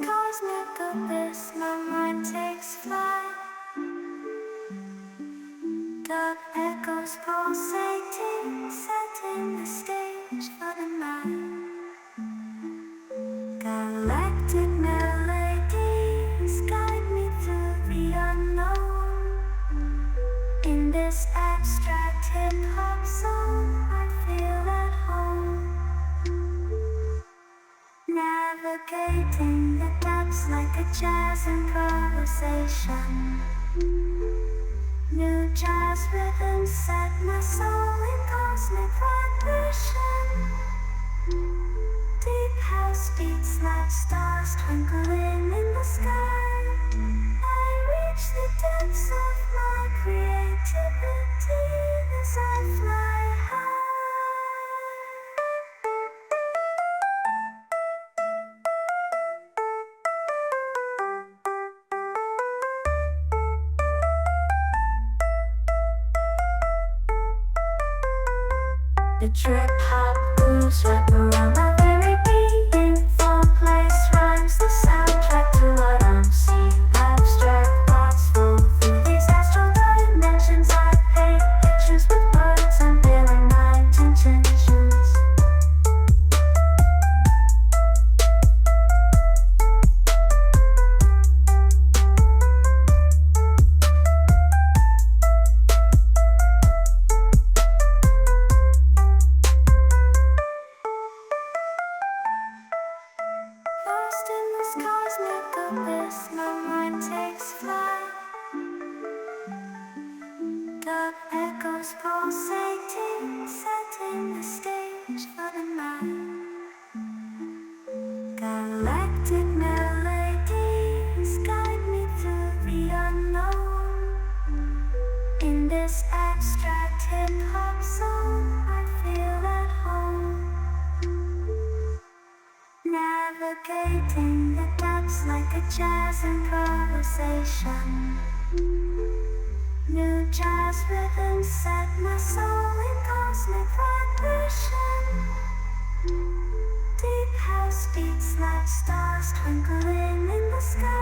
cosmic abyss, my mind takes flight. Dark echoes pulsating, setting the stage for the night. Galactic melodies guide me through the unknown. In this abstract hip-hop song, I feel at home. Navigating the depths like a jazz improvisation. New jazz rhythms set my soul in cosmic vibration. Deep house beats like stars twinkling in the sky. I reach the depths of my creativity as I fly high. The trip hop grooves wrap around my very being. Fall place rhymes the soundtrack to what I'm seeing. Abstract thoughts flow through these astral dimensions. I paint pictures with words unveiling my intentions. Lost in this cosmic abyss, my mind takes flight. Dark echoes pulsating, setting the stage for the night. Galactic melodies guide me through the unknown. In this abstract hip-hop song, I feel at home. Navigating the depths like a jazz improvisation. New jazz rhythms set my soul in cosmic vibration. Deep house beats like stars twinkling in the sky.